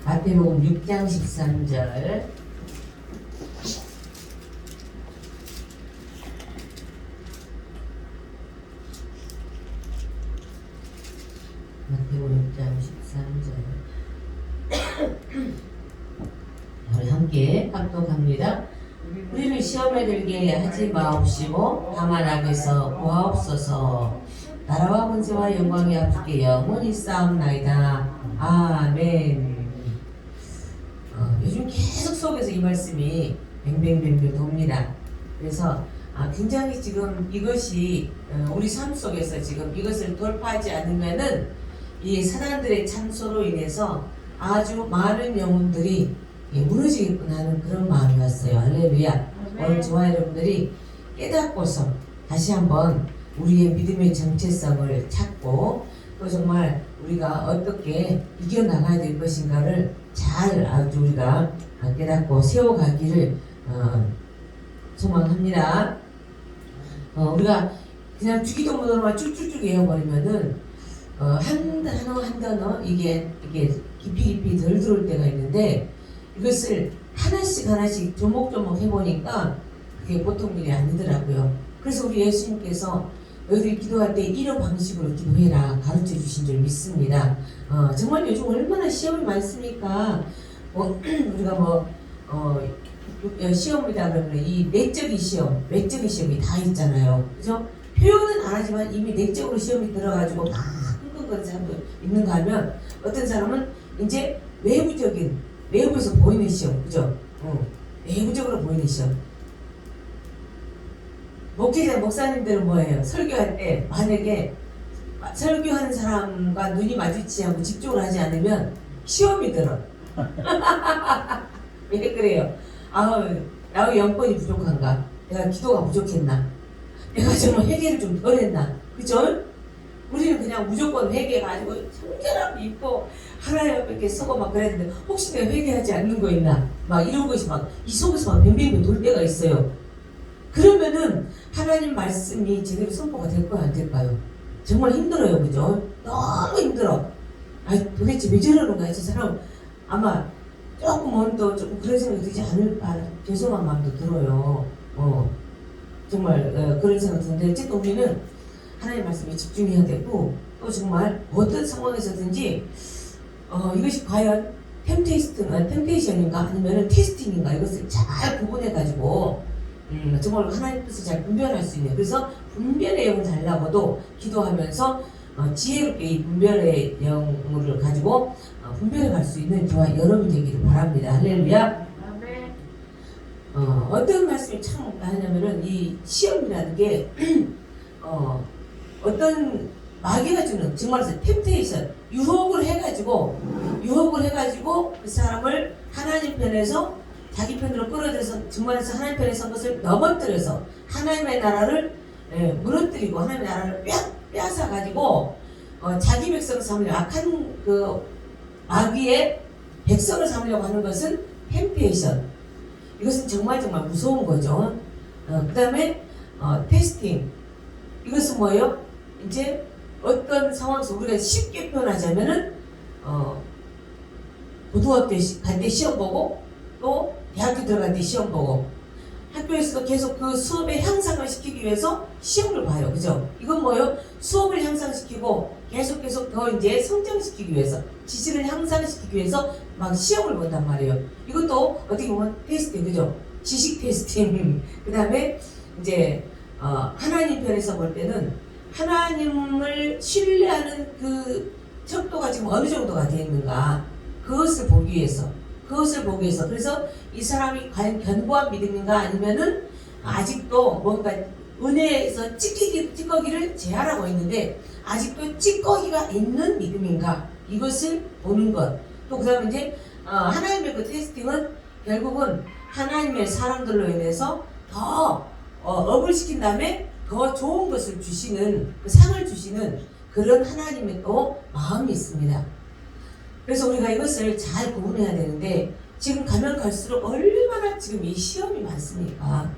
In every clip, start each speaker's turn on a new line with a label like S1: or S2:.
S1: 마태복음 6장 13절. 마태복음 6장 13절. 우리 함께 합독합니다. 우리를 시험에 들게 하지 마옵시고 다만 악에서 구하옵소서. 나라와 권세와 영광이 아버지께 영원히 쌓옵나이다. 아멘. 요즘 계속 속에서 이 말씀이 뱅뱅뱅뱅 돕니다. 그래서 굉장히 지금 이것이 우리 삶 속에서 지금 이것을 돌파하지 않으면은 이 사단들의 참소로 인해서 아주 많은 영혼들이 무너지겠구나 하는 그런 마음이 왔어요. 할렐루야. 오늘 저와 여러분들이 깨닫고서 다시 한번 우리의 믿음의 정체성을 찾고 또 정말 우리가 어떻게 이겨나가야 될 것인가를 잘 아주 우리가 깨닫고 세워가기를 소망합니다. 우리가 그냥 주기도문으로만 쭉쭉쭉 외워버리면은 한 단어 이게 깊이 덜 들어올 때가 있는데 이것을 하나씩 조목조목 해보니까 그게 보통 일이 아니더라고요. 그래서 우리 예수님께서 너희들이 기도할 때 이런 방식으로 기도해라 가르쳐 주신 줄 믿습니다. 정말 요즘 얼마나 시험이 많습니까? 우리가 시험이다 그러면 이 내적인 외적인 시험이 다 있잖아요. 그죠? 표현은 안 하지만 이미 내적으로 시험이 들어가지고 막 끙끙거리는 사람도 있는가 하면 어떤 사람은 이제 외부에서 보이는 시험, 그죠? 외부적으로 보이는 시험. 목사님들은 뭐예요? 설교할 때 만약에 설교하는 사람과 눈이 마주치지 않고 집중을 하지 않으면 시험이 들어. 왜 그래요? 나의 영권이 부족한가? 내가 기도가 부족했나? 내가 정말 회개를 좀 덜 했나? 그죠? 우리는 그냥 무조건 회개해가지고 청결하고 입고 하나님 앞에 이렇게 서고 막 그래야 되는데 혹시 내가 회개하지 않는 거 있나? 막 이런 것이 막 이 속에서 막 뱀뱀이 돌 때가 있어요. 그러면은 하나님 말씀이 제대로 선포가 될까요? 안 될까요? 정말 힘들어요. 그죠? 너무 힘들어. 도대체 왜 저러는 거야? 저 사람 아마 조금 그런 생각이 들지 않을까 죄송한 마음도 들어요. 정말 그런 생각이 드는데 어쨌든 우리는 하나님 말씀에 집중해야 되고 또 정말 어떤 상황에서든지 이것이 과연 템테이션인가 아니면 테스팅인가 이것을 잘 구분해가지고 정말 하나님 뜻을 잘 분별할 수 있는 그래서 분별의 영을 달라고도 기도하면서 지혜롭게 이 분별의 영을 가지고 분별해 갈 수 있는 저와 여러분이 되기를 바랍니다. 할렐루야.
S2: 아멘.
S1: 어떤 말씀이 참 하냐면은 이 시험이라는 게 어떤 마귀가 주는 정말로 템테이션 유혹을 해가지고 그 사람을 하나님 편에서 자기 편으로 끌어들여서 정말에서 하나님 편에 선 것을 넘어뜨려서 하나님의 나라를 무너뜨리고 하나님의 나라를 빼앗아 가지고 자기 백성을 삼으려고 악한 그 마귀의 백성을 삼으려고 하는 것은 템테이션. 이것은 정말 무서운 거죠. 그 다음에 테스팅. 이것은 뭐예요? 이제 어떤 상황에서 우리가 쉽게 표현하자면은 고등학교 갈 때 시험 보고 또 대학교 들어갈 때 시험 보고 학교에서도 계속 그 수업의 향상을 시키기 위해서 시험을 봐요. 그죠? 이건 뭐예요? 수업을 향상시키고 계속 더 이제 성장시키기 위해서 지식을 향상시키기 위해서 막 시험을 본단 말이에요. 이것도 어떻게 보면 테스팅, 그죠? 지식 테스팅. 그 다음에 이제 하나님 편에서 볼 때는 하나님을 신뢰하는 그 척도가 지금 어느 정도가 되어 있는가 그것을 보기 위해서 그래서 이 사람이 과연 견고한 믿음인가 아니면은 아직도 뭔가 은혜에서 찌꺼기를 제하라고 있는데 아직도 찌꺼기가 있는 믿음인가 이것을 보는 것. 또 그 다음에 이제 하나님의 그 테스팅은 결국은 하나님의 사람들로 인해서 더 업을 시킨 다음에 더 좋은 것을 주시는 그 상을 주시는 그런 하나님의 또 마음이 있습니다. 그래서 우리가 이것을 잘 구분해야 되는데 지금 가면 갈수록 얼마나 지금 이 시험이 많습니까?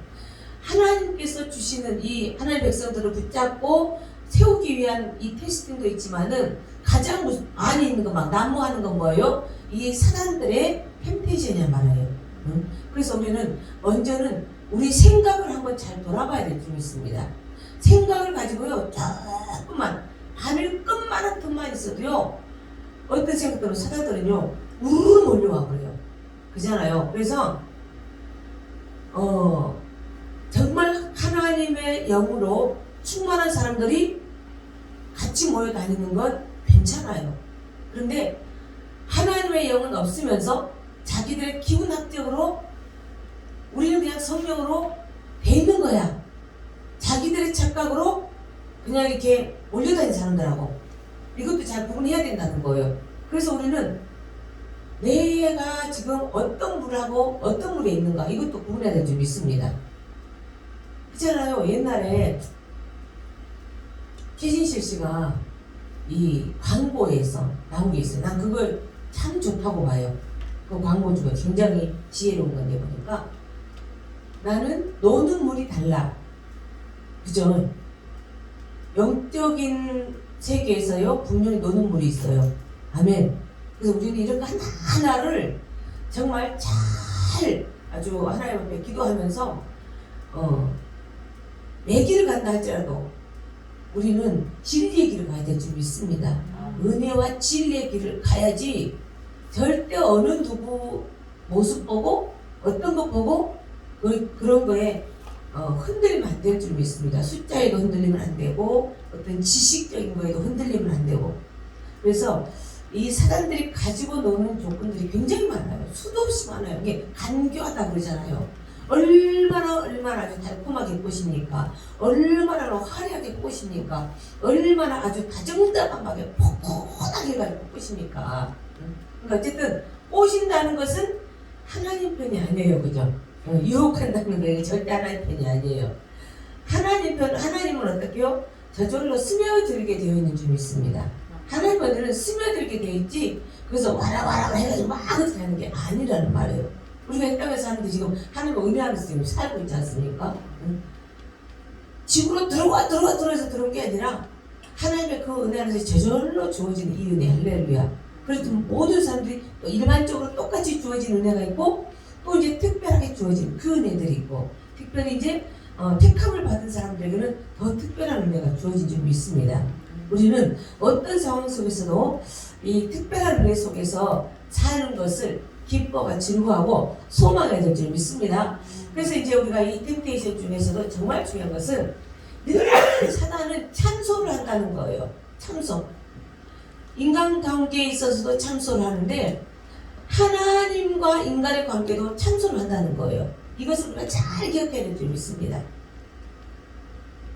S1: 하나님께서 주시는 이 하나님의 백성들을 붙잡고 세우기 위한 이 테스팅도 있지만은 가장 안에 있는 거 막 난무하는 건 뭐예요? 이 사단들의 템테이션이란 말이에요. 그래서 우리는 먼저는 우리 생각을 한번 잘 돌아봐야 될 점이 있습니다. 생각을 가지고요, 조금만 바늘 끝만한 틈만 있어도요, 어떤 생각들은 사단들은요 우르르 몰려와 버려요. 그잖아요. 그래서 정말 하나님의 영으로 충만한 사람들이 같이 모여 다니는 건 괜찮아요. 그런데 하나님의 영은 없으면서 자기들의 기운학적으로 우리는 그냥 성령으로 돼 있는 거야. 자기들의 착각으로 그냥 이렇게 몰려다니는 사람들하고 이것도 잘 구분해야 된다는 거예요. 그래서 우리는 내가 지금 어떤 물하고 어떤 물에 있는가 이것도 구분해야 될 줄 믿습니다. 있잖아요. 옛날에 최진실 씨가 이 광고에서 나온 게 있어요. 난 그걸 참 좋다고 봐요. 그 광고 중에 굉장히 지혜로운 건데 보니까 나는 노는 물이 달라. 그죠? 영적인 세계에서요 분명히 노는 물이 있어요. 아멘. 그래서 우리는 이런 거 하나하나를 정말 잘 아주 하나님 앞에 기도하면서 내 길을 간다 할지라도 우리는 진리의 길을 가야 될 줄 믿습니다. 은혜와 진리의 길을 가야지 절대 어느 누구 모습 보고 어떤 것 보고 그런 거에 흔들리면 안 될 줄 믿습니다. 숫자에도 흔들리면 안 되고 어떤 지식적인 거에도 흔들리면 안 되고 그래서 이 사람들이 가지고 노는 조건들이 굉장히 많아요. 수도 없이 많아요. 이게 간교하다 그러잖아요. 얼마나 아주 달콤하게 꽃입니까? 얼마나 화려하게 꽃입니까? 얼마나 아주 다정다감하게 포근하게 가지고 꽃입니까? 그러니까 어쨌든 꽃인다는 것은 하나님 편이 아니에요. 그죠? 유혹한다는 게 절대 하나님 편이 아니에요. 하나님은 어떻게요? 저절로 스며들게 되어 있는 줄 믿습니다. 하나님은 스며들게 되어 있지 그래서 와라 해가지고 막 어떻게 하는 게 아니라는 말이에요. 우리가 이 땅에 사는데 지금 하나님의 은혜 안에서 지금 살고 있지 않습니까? 집으로 들어와서 들어온 게 아니라 하나님의 그 은혜 안에서 저절로 주어지는 이 은혜 할렐루야. 그래서 모든 사람들이 또 일반적으로 똑같이 주어진 은혜가 있고 또 이제 특별하게 주어진 그 은혜들이 있고 특별히 이제 택함을 받은 사람들에게는 더 특별한 은혜가 주어진 줄 믿습니다. 우리는 어떤 상황 속에서도 이 특별한 은혜 속에서 사는 것을 기뻐가 즐거워하고 소망해야 될 줄 믿습니다. 그래서 이제 우리가 이 템테이션 중에서도 정말 중요한 것은 늘 사단은 참소를 한다는 거예요. 참소. 인간관계에 있어서도 참소를 하는데 하나님과 인간의 관계도 참소를 한다는 거예요. 이것을 우리가 잘 기억해야 될 줄 믿습니다.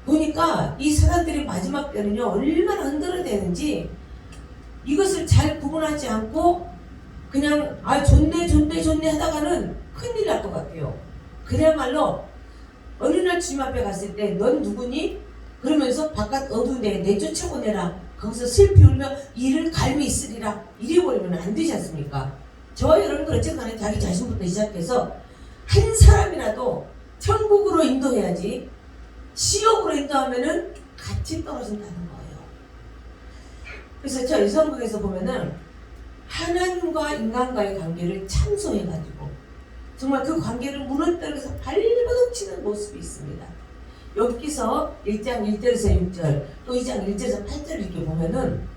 S1: 보니까 이 사람들이 마지막 때는요 얼마나 흔들어대는지 이것을 잘 구분하지 않고 그냥 좋네 하다가는 큰일 날 것 같아요. 그야말로 어느 날 주님 앞에 갔을 때 넌 누구니? 그러면서 바깥 어두운 데 내쫓아보내라. 거기서 슬피 울며 이를 갈미 있으리라. 이래버리면 안 되지 않습니까? 저와 여러분들 어쨌거나 자기 자신부터 시작해서 한 사람이라도 천국으로 인도해야지 지옥으로 인도하면은 같이 떨어진다는 거예요. 그래서 저 이성국에서 보면은 하나님과 인간과의 관계를 참소해가지고 정말 그 관계를 무너뜨려서 발버둥 치는 모습이 있습니다. 여기서 1장 1절에서 6절 또 2장 1절에서 8절 이렇게 보면은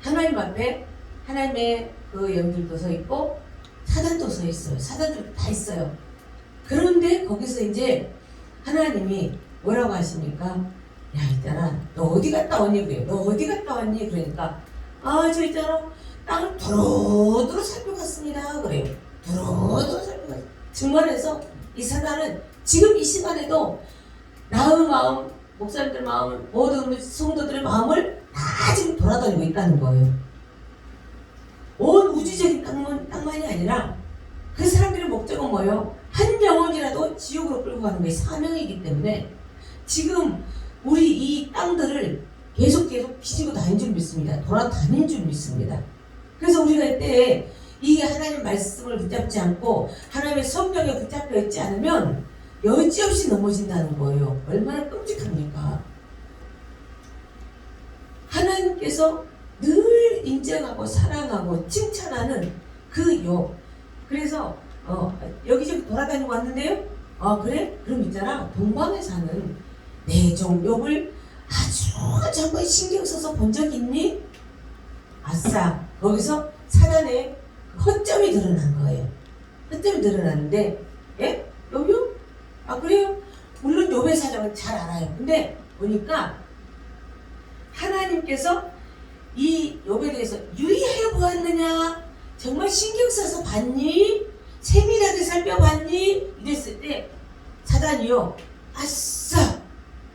S1: 하나님 앞에 하나님의 그 영들도 서 있고 사단도 서 있어요. 사단도 다 있어요. 그런데 거기서 이제 하나님이 뭐라고 하십니까? 야 있잖아 너 어디 갔다 왔니? 그래요. 너 어디 갔다 왔니? 그러니까 저 있잖아 땅을 두루두루 살펴봤습니다. 그래요. 두루두루 살펴봤어요. 증거해서 이 사단은 지금 이 시간에도 나의 마음, 목사님들 마음, 모든 성도들의 마음을 다 지금 돌아다니고 있다는 거예요. 온 우주적인 땅만이 아니라 그 사람들의 목적은 뭐예요? 한 영혼이라도 지옥으로 끌고 가는 게 사명이기 때문에 지금 우리 이 땅들을 계속 뒤지고 다닌 줄 믿습니다. 돌아다닌 줄 믿습니다. 그래서 우리가 이때 이 하나님 말씀을 붙잡지 않고 하나님의 성령에 붙잡혀 있지 않으면 여지없이 넘어진다는 거예요. 얼마나 끔찍합니까? 하나님께서 늘 인정하고 사랑하고 칭찬하는 그 욥. 그래서 여기저기 돌아다니고 왔는데요. 그래? 그럼 있잖아, 동방에 사는 내 종 욥을 아주 정말 신경 써서 본 적 있니? 아싸, 거기서 사단의 허점이 드러난 거예요. 허점이 드러났는데, 예? 욥이요? 그래요? 물론 욥의 사정은 잘 알아요. 근데 보니까 하나님께서 이 욥에 대해서 유의하여 보았느냐? 정말 신경 써서 봤니? 세밀하게 살펴봤니? 이랬을 때 사단이요, 아싸!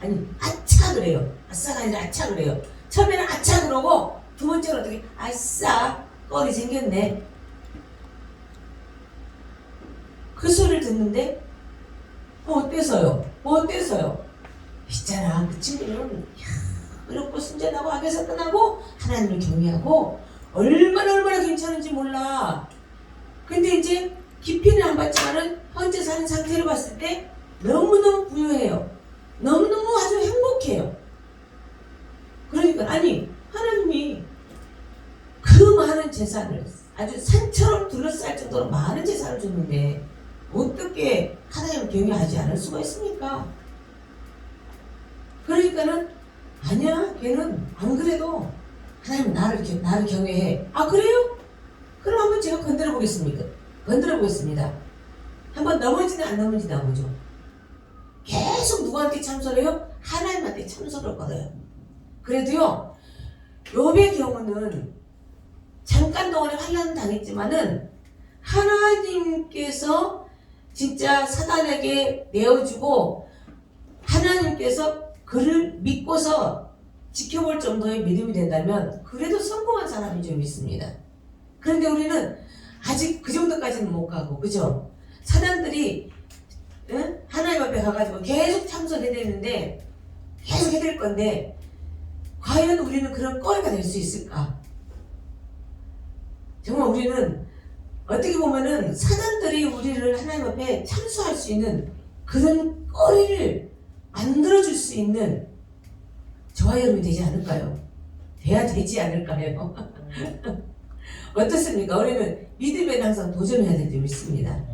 S1: 아니, 아차 그래요. 아싸가 아니라 아차 그래요. 처음에는 아차 그러고 두 번째는 어떻게? 아싸! 꼴이 생겼네. 그 소리를 듣는데 어때서요? 있잖아, 그 친구는 어렵고 순전하고 악에서 떠나고 하나님을 경외하고 얼마나 괜찮은지 몰라. 근데 이제 깊이는 안 봤지만은 현재 사는 상태를 봤을 때 너무너무 부유해요. 너무너무 아주 행복해요. 그러니까 아니, 하나님이 그 많은 재산을, 아주 산처럼 둘러쌀 정도로 많은 재산을 줬는데 어떻게 하나님을 경외하지 않을 수가 있습니까? 그러니까는 아니야, 걔는 안 그래도 하나님 나를 경외해. 그래요? 그럼 한번 제가 건드려 보겠습니다. 한번 넘어지나 안 넘어지나 보죠. 계속 누구한테 참소를 해요? 하나님한테 참소를 걸어요. 그래도요, 욥의 경우는 잠깐 동안에 환난을 당했지만은 하나님께서 진짜 사단에게 내어주고 하나님께서 그를 믿고서 지켜볼 정도의 믿음이 된다면 그래도 성공한 사람이 좀 있습니다. 그런데 우리는 아직 그 정도까지는 못 가고, 그죠? 사단들이 하나님 앞에 가가지고 계속 참석해대는데 계속 해댈 건데 과연 우리는 그런 꼴가 될 수 있을까? 정말 우리는 어떻게 보면은 사단들이 우리를 하나님 앞에 참수할 수 있는 그런 꼴을 만들어줄 수 있는 저와 여러분이 되지 않을까요? 돼야 되지 않을까요? 어떻습니까? 우리는 믿음에 항상 도전해야 될 점이 있습니다.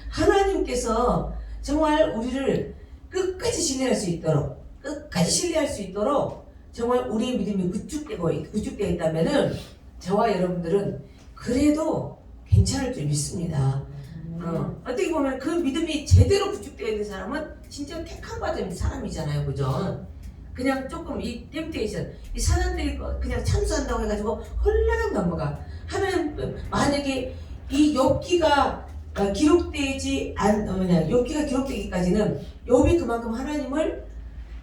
S1: 하나님께서 정말 우리를 끝까지 신뢰할 수 있도록 정말 우리의 믿음이 구축되어 있다면은 저와 여러분들은 그래도 괜찮을 줄 믿습니다. 어떻게 보면 그 믿음이 제대로 구축되어 있는 사람은 진짜 택함 받은 사람이잖아요, 그죠? 그냥 조금 이 템테이션, 이 사람들이 그냥 참수한다고 해가지고 홀라당 넘어가. 하나님, 만약에 이 욥기가 욥기가 기록되기까지는 욥이 그만큼 하나님을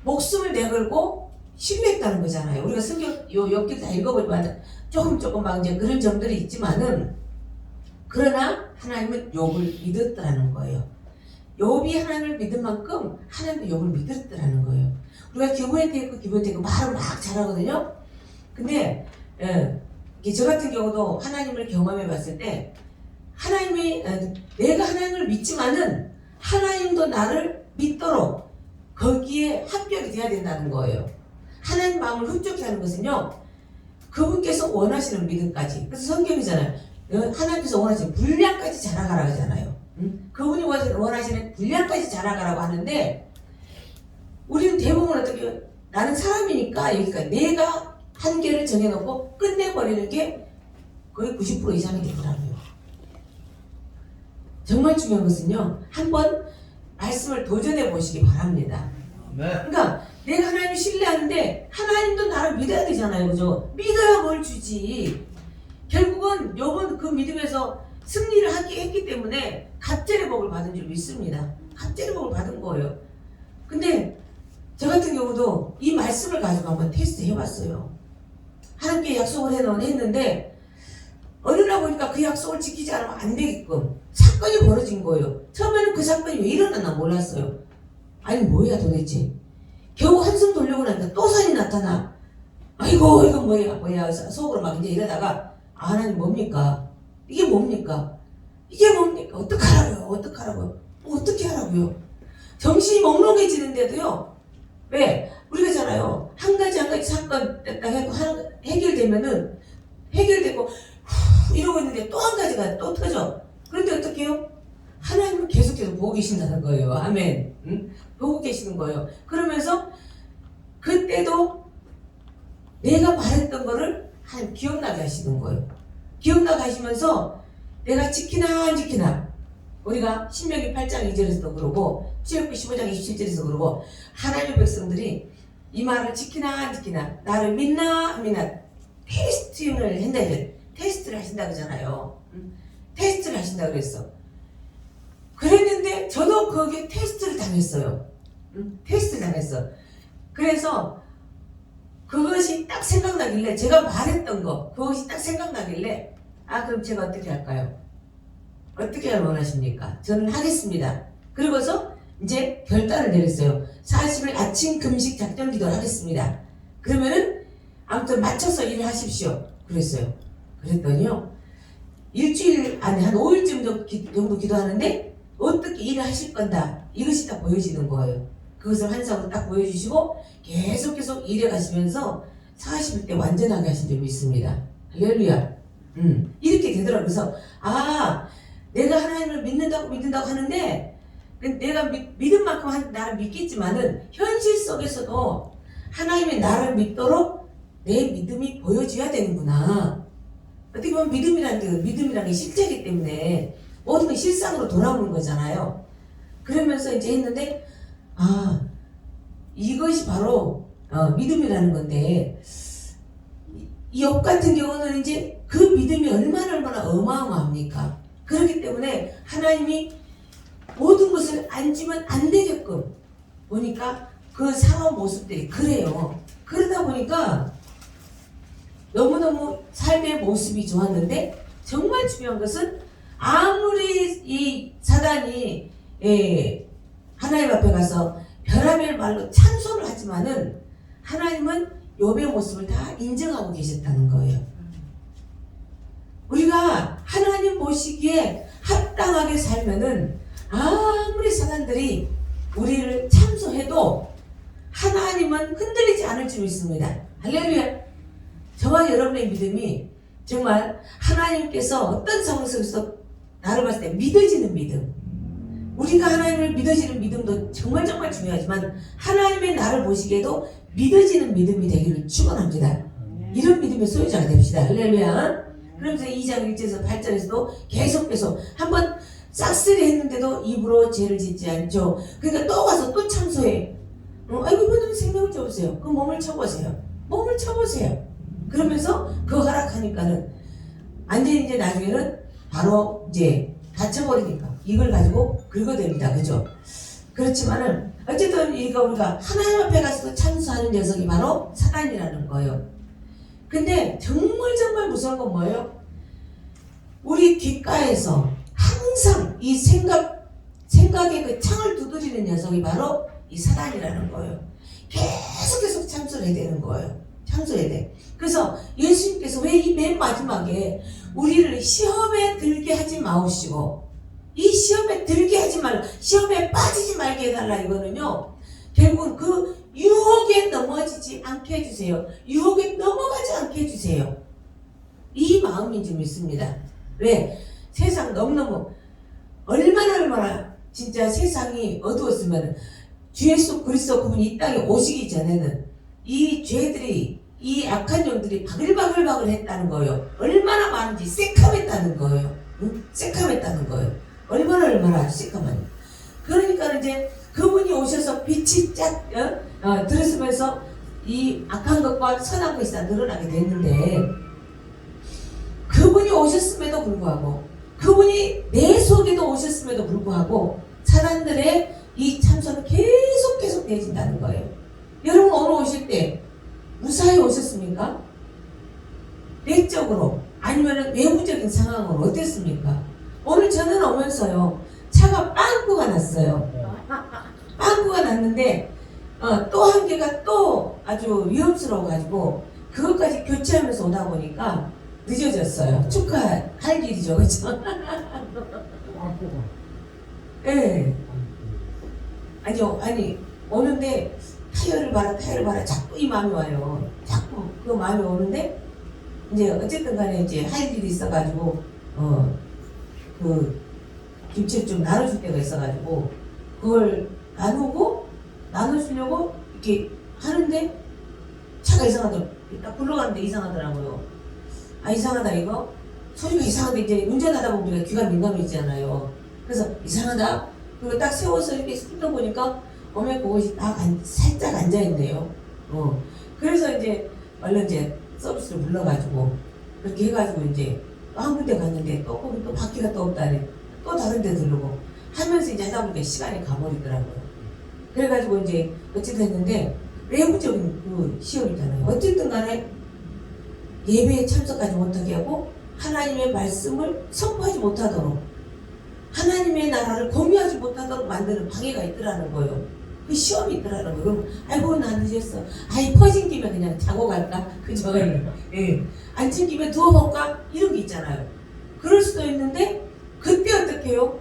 S1: 목숨을 내걸고 신뢰했다는 거잖아요. 우리가 성경 욥기를 다 읽어보면 조금 막 이제 그런 점들이 있지만은, 그러나 하나님은 욥을 믿었다는 거예요. 욥이 하나님을 믿은 만큼 하나님도 욥을 믿었다는 거예요. 우리가 기본되고 말을 막 잘하거든요. 근데 저 같은 경우도 하나님을 경험해 봤을 때 하나님이 내가 하나님을 믿지만은 하나님도 나를 믿도록 거기에 합격이 돼야 된다는 거예요. 하나님 마음을 흡족해 하는 것은요, 그분께서 원하시는 믿음까지. 그래서 성경이잖아요. 하나님께서 원하시는 분량까지 자라가라고 하잖아요. 그분이 원하시는 분량까지 자라가라고 하는데, 우리는 대부분 어떻게, 나는 사람이니까 여기까지 내가 한계를 정해놓고 끝내버리는 게 거의 90% 이상이 되더라고요. 정말 중요한 것은요, 한번 말씀을 도전해 보시기 바랍니다. 그러니까 내가 하나님을 신뢰하는데 하나님도 나를 믿어야 되잖아요, 그죠? 믿어야 뭘 주지. 결국은 욥은 그 믿음에서 승리를 했기 때문에 갑절의 복을 받은 줄 믿습니다. 갑절의 복을 받은 거예요. 근데 저 같은 경우도 이 말씀을 가지고 한번 테스트 해봤어요. 하나님께 약속을 했는데 어느 날 보니까 그 약속을 지키지 않으면 안 되게끔 사건이 벌어진 거예요. 처음에는 그 사건이 왜 일어났나 몰랐어요. 아니 뭐야 도대체. 겨우 한숨 돌리고 나니까 또 산이 나타나. 아이고 이건 뭐야 속으로 막 이제 이러다가, 하나님 뭡니까? 이게 뭡니까? 어떡하라고요? 어떻게 하라고요? 정신이 멍롱해지는데도요. 왜? 우리가잖아요. 한 가지 사건 딱 해결되면은 해결되고 이러고 있는데 또 한 가지가 또 터져. 그런데 어떻게 해요? 하나님은 계속해서 보고 계신다는 거예요. 아멘. 응? 보고 계시는 거예요. 그러면서 그때도 내가 말했던 거를 기억나게 하시는 거예요. 기억나게 하시면서 내가 지키나 안 지키나, 우리가 신명기 8장 2절에서도 그러고 출애굽기 15장 27절에서 그러고 하나님의 백성들이 이 말을 지키나 안 지키나, 나를 믿나 안 믿나 테스팅을 한다. 테스트를 하신다 그러잖아요. 테스트를 하신다 그랬어. 그랬는데 저도 거기에 테스트를 당했어요. 테스트를 당했어. 그래서 그것이 딱 생각나길래, 제가 말했던 거 그것이 딱 생각나길래, 그럼 제가 어떻게 할까요? 어떻게 하길 원하십니까? 저는 하겠습니다. 그리고서 이제 결단을 내렸어요. 40일 아침 금식 작전 기도를 하겠습니다. 그러면은 아무튼 맞춰서 일을 하십시오. 그랬어요. 그랬더니요, 일주일 안에 한 5일쯤 정도 기도하는데 어떻게 일을 하실 건다, 이것이 딱 보여지는 거예요. 그것을 환상으로 딱 보여주시고 계속 일해 가시면서 40일 때 완전하게 하신 점이 있습니다. 할렐루야. 이렇게 되더라고요. 그래서 내가 하나님을 믿는다고 하는데, 내가 믿은 만큼 나를 믿겠지만은 현실 속에서도 하나님이 나를 믿도록 내 믿음이 보여줘야 되는구나. 어떻게 보면 믿음이라는 게 실제이기 때문에 모든 게 실상으로 돌아오는 거잖아요. 그러면서 이제 했는데, 이것이 바로 믿음이라는 건데, 욥 같은 경우는 이제 그 믿음이 얼마나 어마어마합니까? 그렇기 때문에 하나님이 모든 것을 안 주면 안 되게끔 보니까 그 살아온 모습들이 그래요. 그러다 보니까 너무너무 삶의 모습이 좋았는데, 정말 중요한 것은 아무리 이 사단이 하나님 앞에 가서 별의별 말로 찬송을 하지만은 하나님은 욥의 모습을 다 인정하고 계셨다는 거예요. 우리가 하나님 보시기에 합당하게 살면은 아무리 사단들이 우리를 참소해도 하나님은 흔들리지 않을 줄 믿습니다. 할렐루야. 저와 여러분의 믿음이 정말 하나님께서 어떤 상황 속에서 나를 봤을 때 믿어지는 믿음, 우리가 하나님을 믿어지는 믿음도 정말 중요하지만 하나님의 나를 보시기에도 믿어지는 믿음이 되기를 축원합니다. 이런 믿음의 소유자가 됩시다. 할렐루야. 그러면서 2장 1절에서 8절에서도 계속 한번 싹쓸이 했는데도 입으로 죄를 짓지 않죠. 그러니까 또 가서 또 참소해. 아이고, 이분은 생명을 줘보세요. 그 몸을 쳐보세요. 그러면서 그 허락하니까는 완전히 이제 나중에는 바로 이제 다쳐버리니까 이걸 가지고 긁어댑니다. 그죠? 그렇지만은 어쨌든 우리가 하나님 앞에 가서 참수하는 녀석이 바로 사단이라는 거예요. 근데 정말 무서운 건 뭐예요? 우리 귓가에서 항상 이 생각의 그 창을 두드리는 녀석이 바로 이 사단이라는 거예요. 계속 참소해야 되는 거예요. 참소해야 돼. 그래서 예수님께서 왜 이 맨 마지막에 우리를 시험에 들게 하지 마옵시고, 이 시험에 들게 하지 말라, 시험에 빠지지 말게 해달라, 이거는요, 결국은 그 유혹에 넘어지지 않게 해주세요. 유혹에 넘어가지 않게 해주세요. 이 마음인 줄 믿습니다. 왜? 세상 너무너무 얼마나 진짜 세상이 어두웠으면 주 예수 그리스도 그분이 이 땅에 오시기 전에는 이 죄들이, 이 악한 영들이 바글바글 했다는 거예요. 얼마나 많은지 새카맸다는 거예요. 새카맸다는 거예요. 얼마나 아주 새카만요. 그러니까 이제 그분이 오셔서 빛이 쫙 들었으면서 이 악한 것과 선한 것이 다 늘어나게 됐는데, 그분이 오셨음에도 불구하고, 그분이 내 속에도 오셨음에도 불구하고 사람들의 이 참소는 계속 되어진다는 거예요. 여러분 오늘 오실 때 무사히 오셨습니까? 내적으로 아니면 외부적인 상황으로 어땠습니까? 오늘 저는 오면서요, 차가 빵꾸가 났어요. 빵꾸가 났는데 또 한 개가 또 아주 위험스러워가지고 그것까지 교체하면서 오다 보니까 늦어졌어요. 축하할 일이죠, 그렇죠? 예. 아니 오는데 타이어를 봐라 자꾸 이 마음이 와요. 자꾸 그 마음이 오는데 이제 어쨌든 간에 이제 할 일이 있어가지고 그 김치를 좀 나눠줄 때가 있어가지고 그걸 나눠주려고 이렇게 하는데 차가 이상하더라고요. 딱 굴러가는데 이상하더라고요. 아 이상하다 이거 소리가 이상한데 이제 운전하다 보면 우리가 귀가 민감해지잖아요. 그래서 이상하다. 그리고 딱 세워서 이렇게 훑어보니까 어메 그것이 딱 살짝 앉아있네요. 그래서 이제 얼른 이제 서비스를 불러가지고 그렇게 해가지고 이제 또 한 군데 갔는데 또 거기 또 바퀴가 또 없다네. 또 다른 데 들르고 하면서 이제 하다 보니까 시간이 가버리더라고요. 그래가지고 이제 어쨌든 했는데 외부적인 그 시험이잖아요. 어쨌든 간에 예배에 참석하지 못하게 하고 하나님의 말씀을 선포하지 못하도록 하나님의 나라를 공유하지 못하도록 만드는 방해가 있더라는 거예요. 그 시험이 있더라는 거예요. 그럼 아이고 나 늦었어. 아이 퍼진 김에 그냥 자고 갈까? 그죠? 예. 앉은 김에 누워볼까? 이런 게 있잖아요. 그럴 수도 있는데 그때 어떻게 해요?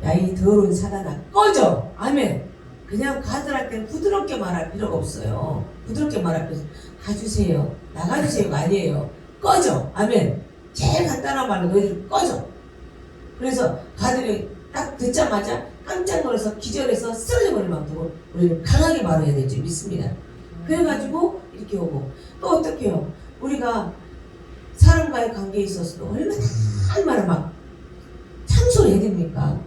S1: 야 이 더러운 사단아 꺼져. 아멘. 그냥 가드할 때는 부드럽게 말할 필요가 없어요. 부드럽게 말할 필요 없어요. 가주세요. 나가주세요가 아니에요. 꺼져. 아멘. 제일 간단한 말로 너희들 꺼져. 그래서 가드를 딱 듣자마자 깜짝 놀라서 기절해서 쓰러져 버릴 만큼 우리는 강하게 말해야 될 줄 믿습니다. 그래가지고 이렇게 오고 또 어떻게 해요? 우리가 사람과의 관계에 있어서도 얼마나 막 참소해야 됩니까?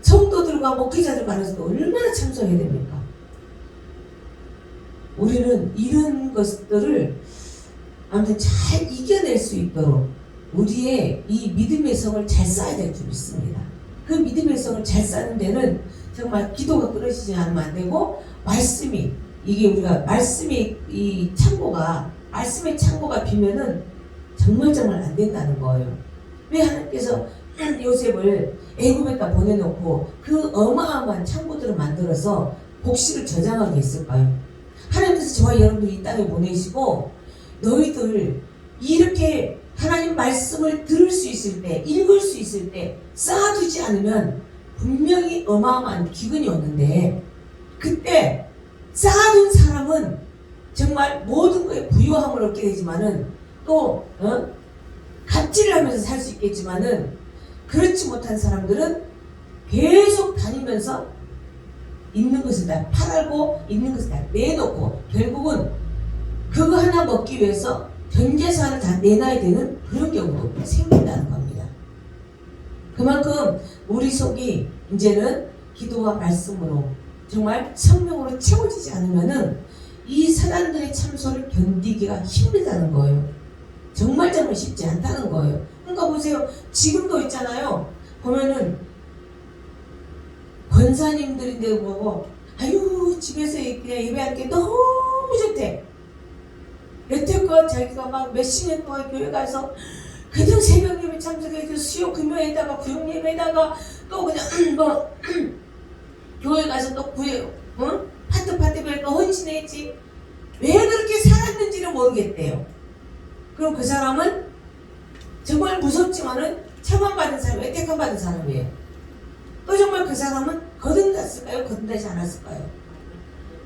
S1: 성도들과 목회자들 간에서도 얼마나 참소해야 됩니까? 우리는 이런 것들을 아무튼 잘 이겨낼 수 있도록 우리의 이 믿음의 성을 잘 쌓아야 될 줄 믿습니다. 그 믿음의 성을 잘 쌓는 데는 정말 기도가 끊어지지 않으면 안 되고 말씀이 이게 우리가 말씀의 창고가 비면은 정말 안 된다는 거예요. 왜 하나님께서 요셉을 애굽에다 보내놓고 그 어마어마한 창고들을 만들어서 곡식을 저장하게 했을까요? 하나님께서 저와 여러분들이 이 땅에 보내시고 너희들 이렇게 하나님 말씀을 들을 수 있을 때, 읽을 수 있을 때 쌓아두지 않으면 분명히 어마어마한 기근이 오는데 그때 쌓아둔 사람은 정말 모든 것에 부유함을 얻게 되지만은 또 갑질을 하면서 살 수 있겠지만은 그렇지 못한 사람들은 계속 다니면서 있는 것을 다 팔고 있는 것을 다 내놓고 결국은 그거 하나 먹기 위해서 전 재산을 다 내놔야 되는 그런 경우도 생긴다는 겁니다. 그만큼 우리 속이 이제는 기도와 말씀으로 정말 성령으로 채워지지 않으면은 이 사단들의 참소를 견디기가 힘들다는 거예요. 정말 쉽지 않다는 거예요. 그러니까 보세요. 지금도 있잖아요. 보면은 권사님들인데 보고 아유 집에서 그냥 예배하는 게 너무 좋대. 여태껏 자기가 막 몇십 년 동안 교회 가서 그냥 새벽 예배 참석해서 수요 금요에다가 구역 예배에다가 또 그냥 교회 가서 또 파트 별거 헌신했지. 왜 그렇게 살았는지를 모르겠대요. 그럼 그 사람은 정말 무섭지만은 처방받은 사람, 택함 받은 사람이에요. 또 정말 그 사람은 거듭났을까요? 거듭나지 않았을까요?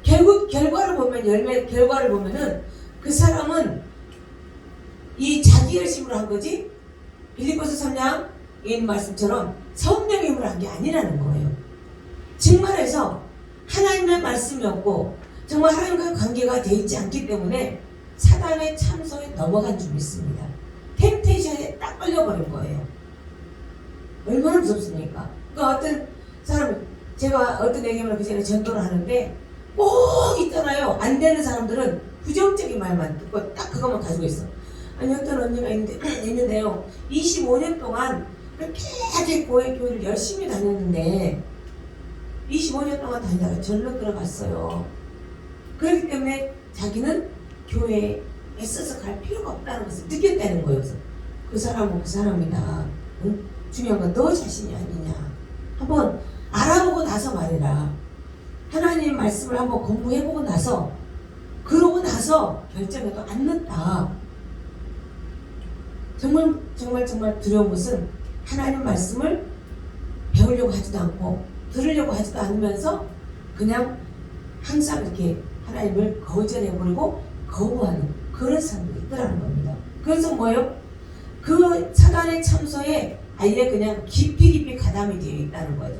S1: 결국 결과를 보면은 그 사람은 이 자기 열심으로 한 거지 빌립보서 3장 이 말씀처럼 성령의 힘으로 한 게 아니라는 거예요. 정말해서 하나님의 말씀이 없고 정말 하나님과의 관계가 되어 있지 않기 때문에 사단의 참소에 넘어간 줄 믿습니다. 템테이션에 딱 걸려버린 거예요. 얼마나 무섭습니까? 그 어떤 사람, 제가 어떤 얘기를 그 전에 전도를 하는데 꼭 있잖아요. 안 되는 사람들은 부정적인 말만 듣고 딱 그것만 가지고 있어. 아니 어떤 언니가 있는데요. 25년 동안 그렇게 교회를 열심히 다녔는데 25년 동안 다니다가 절로 들어갔어요. 그렇기 때문에 자기는 교회에 애써서 갈 필요가 없다는 것을 느꼈다는 거예요. 그래서 그 사람은 그 사람이다. 응? 중요한 건 너 자신이 아니냐. 한번 알아보고 나서 말해라. 하나님 말씀을 한번 공부해보고 나서 그러고 나서 결정해도 안 늦다. 정말 두려운 것은 하나님 말씀을 배우려고 하지도 않고 들으려고 하지도 않으면서 그냥 항상 이렇게 하나님을 거절해버리고 거부하는 그런 사람들이 있더라는 겁니다. 그래서 뭐예요? 그 사단의 참소에 아예 그냥 깊이 가담이 되어 있다는 거죠.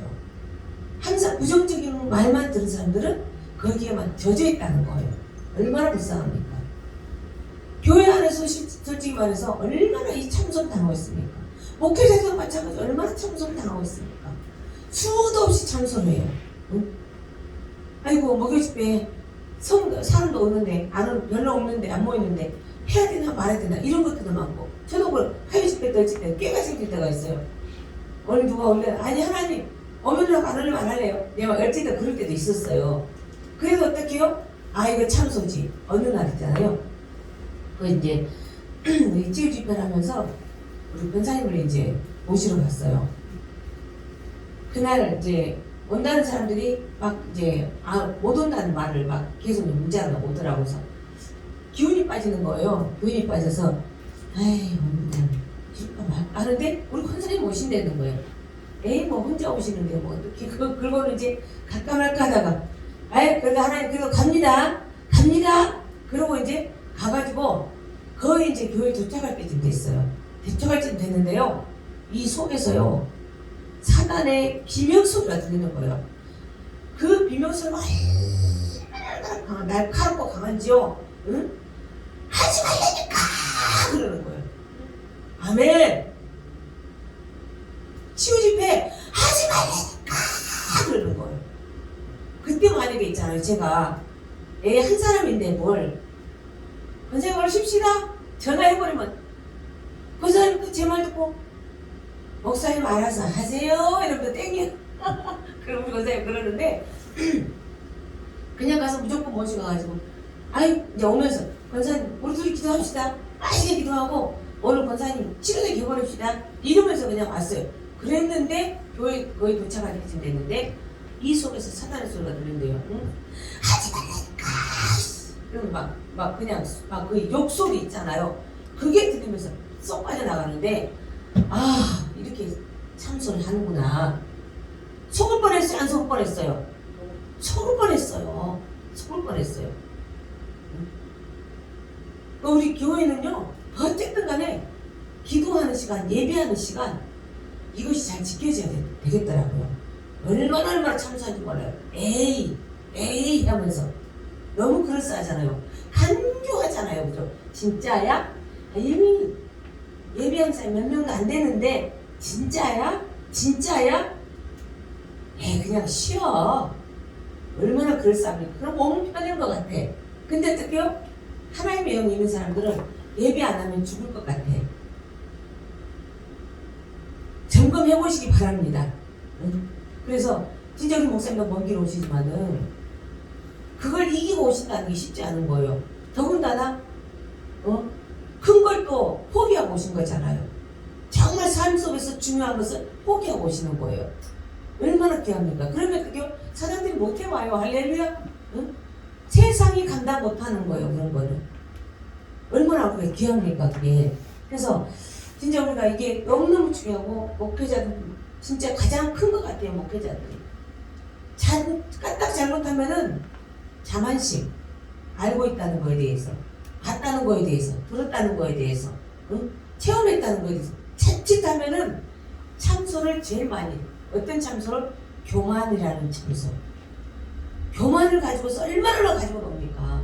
S1: 항상 부정적인 말만 들은 사람들은 거기에만 젖어 있다는 거예요. 얼마나 불쌍합니까? 교회 안에서 솔직히 말해서 얼마나 이 참소 당하고 있습니까? 목회자도 마찬가지 얼마나 참소 당하고 있습니까? 수도 없이 참소를 해요. 응? 아이고 목요집에 사람도 오는데 별로 없는데 안 모이는데 해야 되나 말아야 되나 이런 것들도 많고 저도 그 화요집회 떨칠 때 깨가 생길 때가 있어요. 오늘 누가 올래? 아니 하나님 오면이라고 안 올리면 안 할래요. 내가 어쨌든 그럴 때도 있었어요. 그래서 어떻게 해요? 아 이거 참소지. 어느 날 있잖아요. 그 이제 치유 집회를 하면서 우리 권사님을 이제 모시러 갔어요. 그날 이제 온다는 사람들이 막 이제 못 온다는 말을 막 계속 문자로 오더라고요. 그래서 기운이 빠지는 거예요. 기운이 빠져서 아이 오늘 줄까 말까 하는데 우리 권사님 오신다는 거예요. 에이 뭐 혼자 오시는데 뭐 어떻게 그거는 이제 갈까 말까 하다가 아이 그래도 하나님 그래도 갑니다 그러고 이제 가가지고 거의 이제 교회 도착할 때쯤 됐어요. 도착할 때쯤 됐는데요. 이 속에서요 사단의 비명소리가 들리는 거예요. 그 비명소리가 얼마나 날카롭고 강한지요. 응? 하지 말라니까 그러는 거예요. 아멘. 치유집회 하지 말라니까 그러는 거예요. 그때 만약에 있잖아요. 제가 한 사람인데 뭘 선생님 오늘 쉽시다 전화해버리면 그 사람이 제 말 듣고 목사님 알아서 하세요 이러면서 땡겨 그럼 우리 권사님 그러는데 그냥 가서 무조건 모시고 가가지고 아이 이제 오면서 권사님 우리 둘이 기도합시다 맛있게 기도하고 오늘 권사님 치료제 개발합시다 이러면서 그냥 왔어요. 그랬는데 교회 거의 도착할 때쯤 됐는데 이 속에서 사단의 소리가 들린대요. 응? 하지 말라니까 그러면 막 그냥 막 그 욕소리 있잖아요. 그게 들리면서 쏙 빠져나가는데 아 이렇게 참소를 하는구나. 속을 뻔했어요? 안 속을 뻔했어요? 속을 뻔했어요. 속을 뻔했어요. 우리 교회는요 어쨌든 간에 기도하는 시간 예배하는 시간 이것이 잘 지켜져야 되겠더라고요. 얼마나 참소하는지 몰라요. 에이 하면서 너무 그럴싸하잖아요. 간교하잖아요. 그죠? 진짜야? 이미 예배한 사람이 몇 명도 안 되는데 진짜야? 그냥 쉬어. 얼마나 그럴싸합니까? 그럼 몸은 편한 것 같아. 근데 어떡해요? 하나님의 영이 있는 사람들은 예배 안 하면 죽을 것 같아. 점검해 보시기 바랍니다. 그래서 진짜 우리 목사님도 먼 길 오시지만은 그걸 이기고 오신다는 게 쉽지 않은 거예요. 더군다나 큰 걸 또 포기하고 오신 거잖아요. 정말 삶 속에서 중요한 것을 포기하고 오시는 거예요. 얼마나 귀합니까? 그러면 그게 사람들이 못 해와요. 할렐루야. 응? 세상이 감당 못하는 거예요. 그런 거는 얼마나 그게 귀합니까? 그게. 그래서 진짜 우리가 이게 너무너무 중요하고 목회자들 진짜 가장 큰 것 같아요. 목회자들이 까딱 잘못하면은 자만심 알고 있다는 거에 대해서 봤다는 거에 대해서 들었다는 거에 대해서 응? 체험했다는 거에 대해서 자칫하면은 참소를 제일 많이 어떤 참소를 교만이라는 참소 교만을 가지고서 얼마나 가지고 놉니까?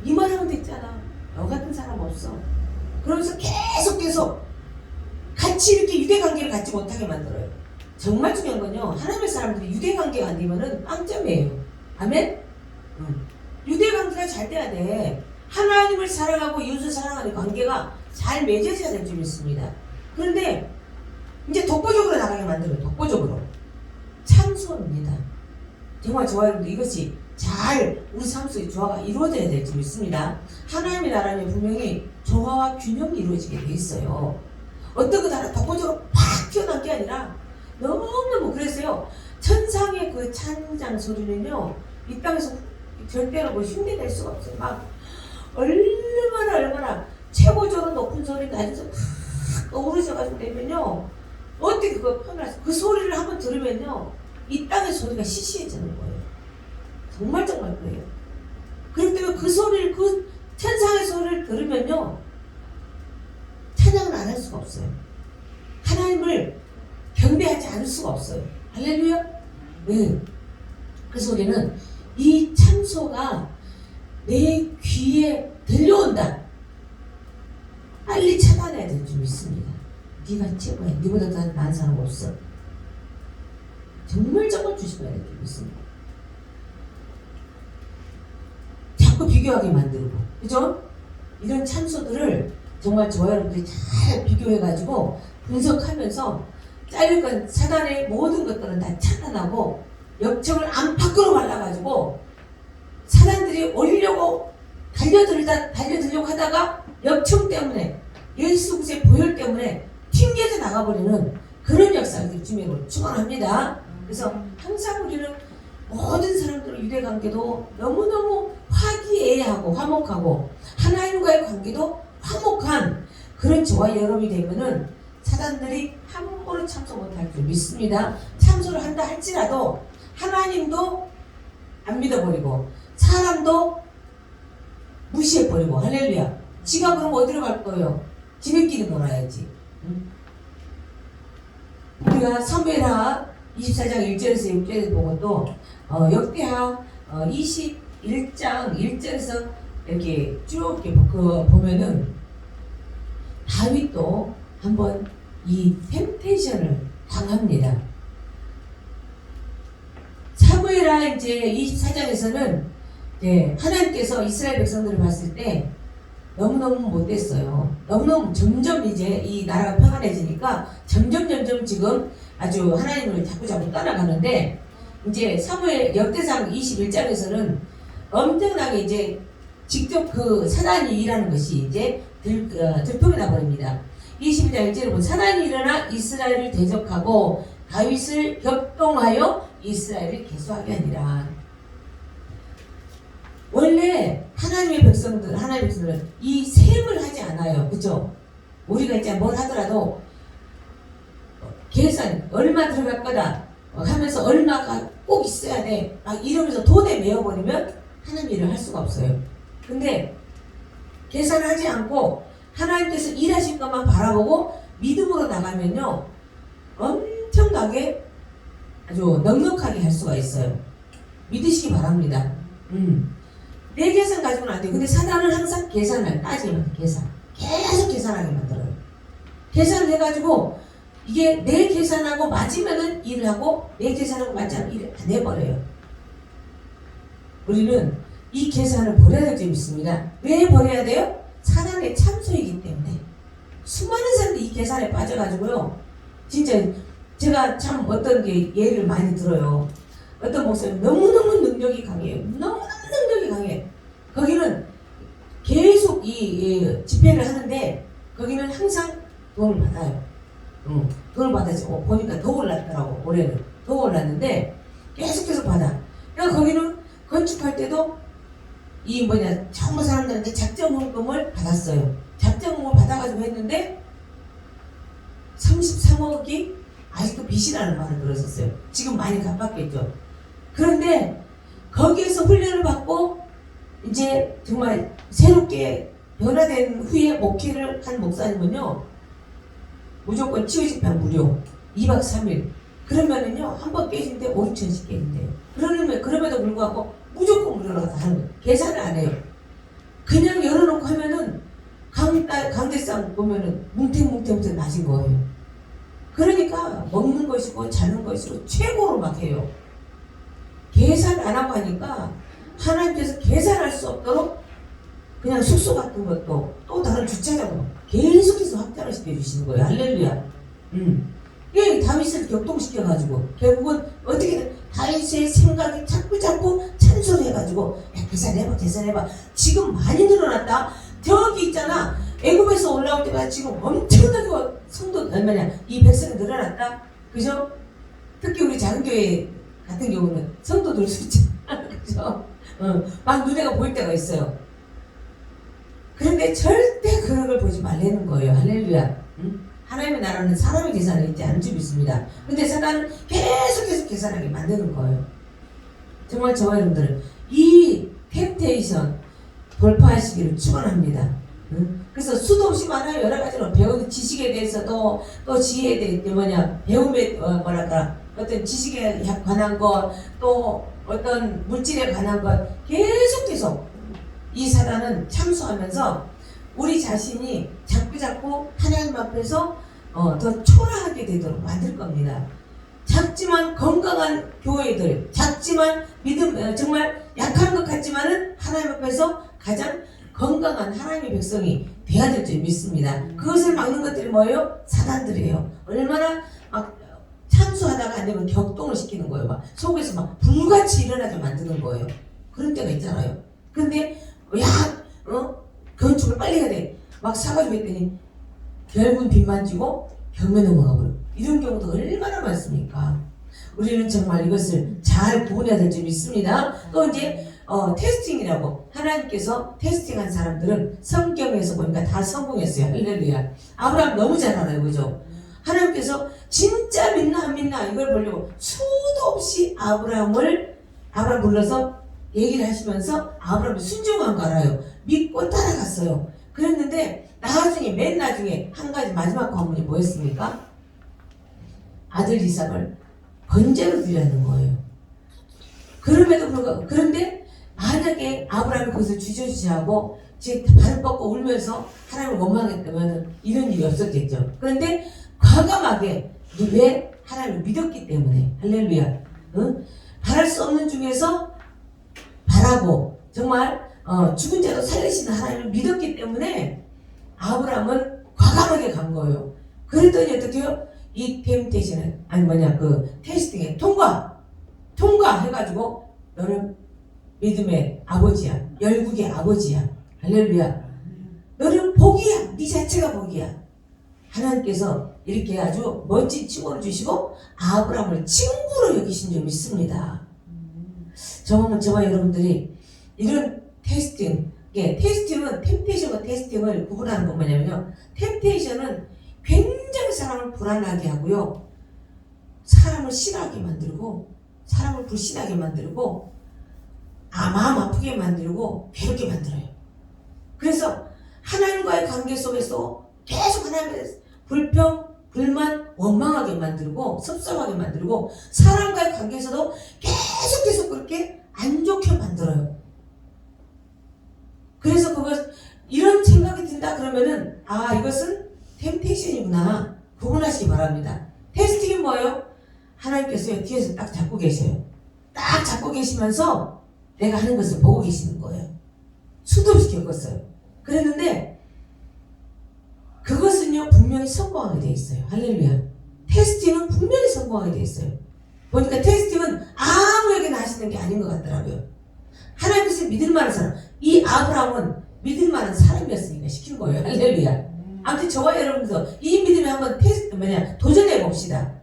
S1: 이만하면 됐잖아. 너 같은 사람 없어. 그러면서 계속 같이 이렇게 유대관계를 갖지 못하게 만들어요. 정말 중요한 건요. 하나님의 사람들이 유대관계가 안 되면은 빵점이에요. 아멘? 유대관계가 잘 돼야 돼. 하나님을 사랑하고 이웃을 사랑하는 관계가 잘 맺어져야 될 줄 믿습니다. 그런데 이제 독보적으로 나가게 만들어요. 독보적으로. 참소입니다. 정말 좋아요. 이것이 잘 우리 삶 속에 조화가 이루어져야 될 줄 믿습니다. 하나님의 나라는 분명히 조화와 균형이 이루어지게 돼 있어요. 어떤 것 하나 독보적으로 팍 튀어나온 게 아니라 너무너무 그랬어요. 천상의 그 찬양 소리는요 이 땅에서 절대로 뭐 흉내낼 수가 없어요. 막 얼마나 최고적으로 높은 소리 낮은 소리 오르셔가지고 되면요 어떻게 그거 그 소리를 한번 들으면요 이 땅의 소리가 시시해지는 거예요. 정말 그래요. 그렇기 때문에 그 소리를, 그 천상의 소리를 들으면요, 찬양을 안 할 수가 없어요. 하나님을 경배하지 않을 수가 없어요. 할렐루야. 네. 그 소리는 이 참소가 내 귀에 들려온다. 빨리 차단해야 될 줄 믿습니다. 네가 최고야. 네보다 더 나은 사람 없어. 정말 주시면 될 줄 믿습니다. 자꾸 비교하게 만들고, 그죠? 이런 참소들을 정말 저와 여러분들이 잘 비교해가지고 분석하면서 자를 건 사단의 모든 것들은 다 차단하고 역청을 안팎으로 발라가지고 사단들이 오려고 달려들려고 하다가 역청 때문에 예수 그리스도의 보혈 때문에 튕겨져 나가버리는 그런 역사를 주님으로 축원합니다. 그래서 항상 우리는 모든 사람들의 유대 관계도 너무너무 화기애애하고 화목하고 하나님과의 관계도 화목한 그런 저와 여러분이 되면은 사단들이 함부로 참소 못할 줄 믿습니다. 참소를 한다 할지라도 하나님도 안 믿어버리고 사람도 무시해버리고. 할렐루야. 지가 그럼 어디로 갈 거예요? 지네끼리 놀아야지. 응? 우리가 사무엘하 24장 1절에서 6절에서 보고 또 역대하 21장 1절에서 이렇게 쭉 이렇게 보면은 다윗도 한번 이 템테이션을 당합니다. 사무엘하 이제 24장에서는 하나님께서 이스라엘 백성들을 봤을 때 너무너무 못됐어요. 너무너무 점점 이제 이 나라가 평안해지니까 점점 지금 아주 하나님을 자꾸 떠나가는데, 이제 사무엘 역대상 21장에서는 엄청나게 이제 직접 그 사단이 일하는 것이 이제 들통이 나버립니다. 22장 1절에 보면 사단이 일어나 이스라엘을 대적하고 다윗을 격동하여 이스라엘을 계수하게 하니라. 원래 하나님의 백성들은 이 셈을 하지 않아요. 그죠? 우리가 이제 뭘 하더라도 계산 얼마 들어갈 거다 하면서 얼마가 꼭 있어야 돼 막 이러면서 돈에 매어버리면 하나님 일을 할 수가 없어요. 근데 계산을 하지 않고 하나님께서 일하실 것만 바라보고 믿음으로 나가면요 엄청나게 아주 넉넉하게 할 수가 있어요. 믿으시기 바랍니다. 내 계산 가지고는 안 돼요. 근데 사단은 항상 계산을 따지면 계속 계산하게 만들어요. 계산을 해가지고 이게 내 계산하고 맞으면은 일을 하고 내 계산하고 맞지 않으면 일을 안 해버려요. 우리는 이 계산을 버려야 될 줄 믿습니다. 왜 버려야 돼요? 사단의 참소이기 때문에. 수많은 사람들이 이 계산에 빠져가지고요. 진짜 제가 참 어떤 게 예를 많이 들어요. 어떤 목사님 너무너무 능력이 강해요. 너무너무 능력이 강해. 거기는 계속 이 집회를 하는데 거기는 항상 돈을 받아요. 돈을 받아서 보니까 더 올랐더라고. 올해는 더 올랐는데 계속 받아. 그러니까 거기는 건축할 때도 이 전부 사람들한테 작정헌금을 받았어요. 작정헌금을 받아가지고 했는데 33억이 아직도 빚이라는 말을 들었었어요. 지금 많이 갚았겠죠. 그런데 거기에서 훈련을 받고 이제 정말 새롭게 변화된 후에 목회를 한 목사님은요 무조건 치유집회 무료 2박 3일 그러면은요 한 번 깨진데 5,000씩 깨진대요. 그럼에도 불구하고 무조건 무료로 다 하는 거예요. 계산을 안 해요. 그냥 열어놓고 하면은 강대상 보면은 뭉탱뭉탱 나신 거예요. 그러니까 먹는 것이고 자는 것이고 최고로 막 해요. 계산 안 하고 하니까 하나님께서 계산할 수 없도록 그냥 숙소 같은 것도 또 다른 주차장으로 계속해서 확장을 시켜주시는 거예요. 할렐루야. 예, 다윗을 격동시켜가지고 결국은 어떻게든 다윗의 생각이 자꾸 찬소리해가지고 야 계산해봐 지금 많이 늘어났다. 저기 있잖아 애굽에서 올라올 때마다 지금 엄청나게 성도 얼마냐 이 백성이 늘어났다. 그죠? 특히 우리 작은 교회 같은 경우는 성도들 숫자 그죠? 막 눈에가 보일 때가 있어요. 그런데 절대 그런 걸 보지 말라는 거예요. 할렐루야. 하나님의 나라는 사람의 계산에 있지 않은 줄 믿습니다. 근데 사단은 계속 계산하게 만드는 거예요. 정말 저와 여러분들은 이 템테이션 돌파하시기를 축원합니다. 그래서 수도 없이 많아요. 여러 가지로 배우는 지식에 대해서도 또 지혜에 대해 배움에 뭐랄까 어떤 지식에 관한 것 또 어떤 물질에 관한 것 계속 이 사단은 참수하면서 우리 자신이 자꾸 하나님 앞에서 더 초라하게 되도록 만들 겁니다. 작지만 건강한 교회들, 작지만 믿음 정말 약한 것 같지만은 하나님 앞에서 가장 건강한 하나님의 백성이 돼야 될 줄 믿습니다. 그것을 막는 것들이 뭐예요? 사단들이에요. 얼마나 막 참수하다가 안 되면 격동을 시키는 거예요. 막 속에서 막 불같이 일어나게 만드는 거예요. 그런 때가 있잖아요. 근데 건축을 빨리 해야 돼. 막 사가지고 했더니 결국은 빚만 지고 벽면 넘어가 버려. 이런 경우도 얼마나 많습니까? 우리는 정말 이것을 잘 구분해야 될 줄 믿습니다. 또 이제 테스팅이라고 하나님께서 테스팅한 사람들은 성경에서 보니까 다 성공했어요. 할렐루야. 아브라함 너무 잘 알아요. 그죠? 하나님께서 진짜 믿나 안 믿나 이걸 보려고 수도 없이 아브라함 불러서 얘기를 하시면서 아브라함이 순종한 거 알아요. 믿고 따라갔어요. 그랬는데 맨 나중에 한 가지 마지막 관문이 뭐였습니까? 아들 이삭을 번제로 드리라는 거예요. 그럼에도 불구하고 그런데 만약에 아브라함이 거기서 주저주저하고 발을 뻗고 울면서 하나님을 원망했다면 이런 일이 없었겠죠. 그런데 과감하게 왜 하나님을 믿었기 때문에 할렐루야. 바랄 수 없는 중에서 바라고 정말 죽은 자도 살리시는 하나님을 믿었기 때문에 아브라함은 과감하게 간 거예요. 그랬더니 어떻게 해요? 이 템테이션에 그 테스팅에 통과해가지고 너는 믿음의 아버지야. 열국의 아버지야. 할렐루야. 너는 복이야. 네 자체가 복이야. 하나님께서 이렇게 아주 멋진 칭호를 주시고 아브라함을 친구로 여기신 줄 믿습니다. 저와 여러분들이 이런 테스팅은 템테이션과 테스팅을 구분하는 건 뭐냐면요. 템테이션은 굉장히 사람을 불안하게 하고요. 사람을 싫어하게 만들고 사람을 불신하게 만들고 마음 아프게 만들고 괴롭게 만들어요. 그래서 하나님과의 관계 속에서 계속 하나님의 불평, 불만, 원망하게 만들고 섭섭하게 만들고 사람과의 관계에서도 계속 그렇게 안 좋게 만들어요. 그래서 이런 생각이 든다 그러면은 이것은 템테이션이구나 구분하시기 바랍니다. 테스팅이 뭐예요? 하나님께서 뒤에서 딱 잡고 계셔요. 딱 잡고 계시면서 내가 하는 것을 보고 계시는 거예요. 수도 없이 겪었어요. 그랬는데 그것은요 분명히 성공하게 돼 있어요. 할렐루야. 테스팅은 분명히 성공하게 돼 있어요. 보니까 테스팅은 아무에게나 하시는 게 아닌 것 같더라고요. 하나님께서 믿을 만한 사람, 이 아브라함은 믿을 만한 사람이었으니까 시킨 거예요. 할렐루야. 아무튼 저와 여러분도 이 믿음에 한번 도전해 봅시다.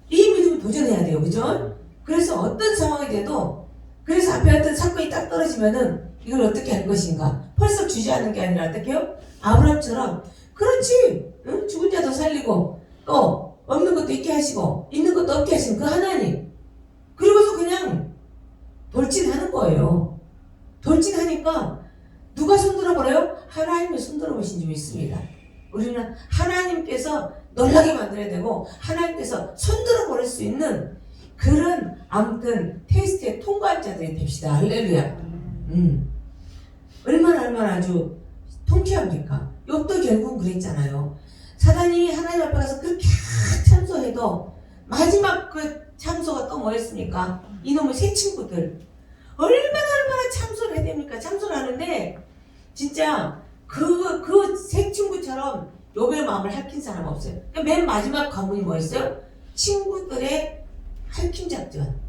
S1: 이 믿음을 도전해야 돼요. 그죠? 그래서 어떤 상황이 돼도 그래서 앞에 어떤 사건이 딱 떨어지면은 이걸 어떻게 할 것인가 벌써 주저하는 게 아니라 어떻게 해요? 아브라함처럼 그렇지 죽은 자도 살리고 또 없는 것도 있게 하시고 있는 것도 없게 하시는 그 하나님 그리고서 그냥 돌진하는 거예요. 돌진하니까 누가 손들어 버려요? 하나님이 손들어 보신 줄 믿습니다. 우리는 하나님께서 놀라게 만들어야 되고 하나님께서 손들어 버릴 수 있는 그런 아무튼 테스트에 통과한 자들이 됩시다. 할렐루야. 얼마나 아주 통쾌합니까? 욥도 결국은 그랬잖아요. 사단이 하나님 앞에 가서 그렇게 참소해도 마지막 그 참소가 또 뭐였습니까? 이놈의 새 친구들 얼마나 참소를 해야 됩니까? 참소를 하는데 진짜 그 새 친구처럼 욥의 마음을 핥힌 사람 없어요. 맨 마지막 관문이 뭐였어요? 친구들의 핥힘 작전.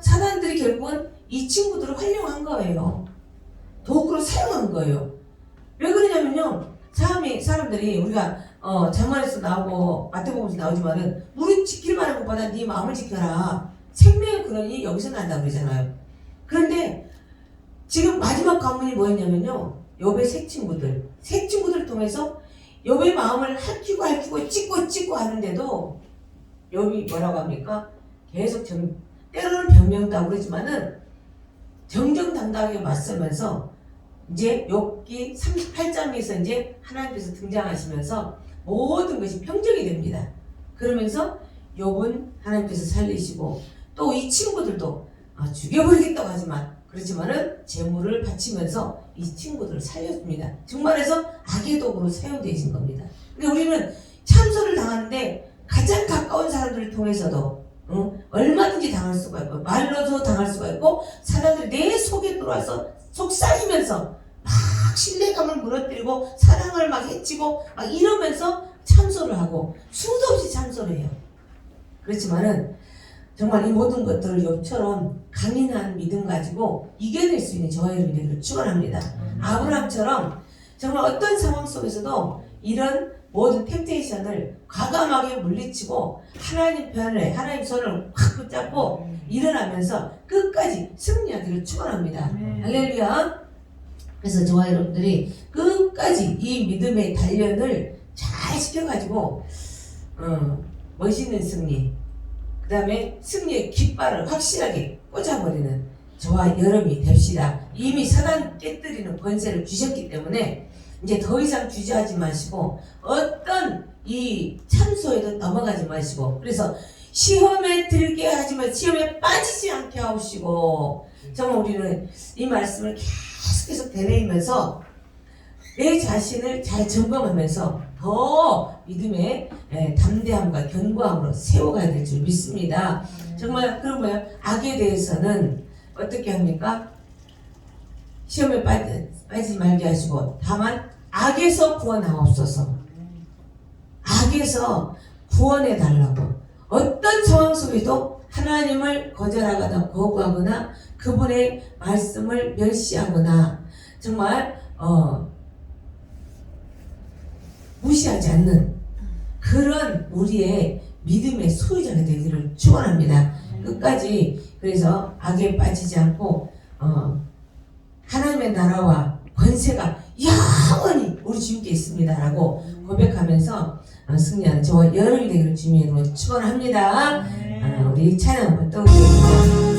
S1: 사단들이 결국은 이 친구들을 활용한 거예요. 도구로 사용한 거예요. 왜 그러냐면요. 사람들이 우리가 장관에서 나오고 마태복음에서 나오지만은 무릇 지킬 만한 것보다 네 마음을 지켜라. 생명의 근원이 여기서 난다고 그러잖아요. 그런데 지금 마지막 관문이 뭐였냐면요. 욥의 새 친구들을 통해서 욥의 마음을 핥히고 찢고 하는데도 욥이 뭐라고 합니까? 계속 때로는 변명도 하고 그러지만은 정정당당하게 맞서면서 이제 욥기 38장에서 이제 하나님께서 등장하시면서 모든 것이 평정이 됩니다. 그러면서 욥은 하나님께서 살리시고 또 이 친구들도 죽여버리겠다고 하지만 그렇지만은 재물을 바치면서 이 친구들을 살려줍니다. 정말해서 악의 도구로 사용되신 겁니다. 근데 우리는 참소를 당하는데 가장 가까운 사람들을 통해서도 얼마든지 당할 수가 있고 말로도 당할 수가 있고 사람들이 내 속에 들어와서 속삭이면서 막 신뢰감을 무너뜨리고 사랑을 막 해치고 막 이러면서 참소를 하고 수도 없이 참소를 해요. 그렇지만은 정말 이 모든 것들을 욥처럼 강인한 믿음 가지고 이겨낼 수 있는 저와 여러분이 되기를 축원합니다. 아브라함처럼 정말 어떤 상황 속에서도 이런 모든 템테이션을 과감하게 물리치고 하나님 편을 하나님 손을 확 붙잡고 일어나면서 끝까지 승리하기를 축원합니다. 할렐루야. 그래서 저와 여러분들이 끝까지 이 믿음의 단련을 잘 시켜가지고 멋있는 승리, 그 다음에 승리의 깃발을 확실하게 꽂아버리는 저와 여러분이 됩시다. 이미 사단 깨뜨리는 권세를 주셨기 때문에 이제 더 이상 주저하지 마시고 어떤 이 참소에도 넘어가지 마시고, 그래서 시험에 들게 하지만 시험에 빠지지 않게 하시고, 정말 우리는 이 말씀을 계속 되뇌이면서 내 자신을 잘 점검하면서 더 믿음의 담대함과 견고함으로 세워가야 될 줄 믿습니다. 정말 그러면 악에 대해서는 어떻게 합니까? 시험에 빠지지 말게 하시고 다만 악에서 구원하옵소서. 악에서 구원해 달라고. 어떤 상황 속에도 하나님을 거절하거나 거부하거나 그분의 말씀을 멸시하거나 정말 무시하지 않는 그런 우리의 믿음의 소유자가 되기를 축원합니다. 끝까지 그래서 악에 빠지지 않고 하나님의 나라와 권세가 영원히 우리 주님께 있습니다라고 고백하면서 승리하는 저와 여러분이 되기를 주님의 이름으로 축원합니다. 우리 찬양 한번 떠올려주세요.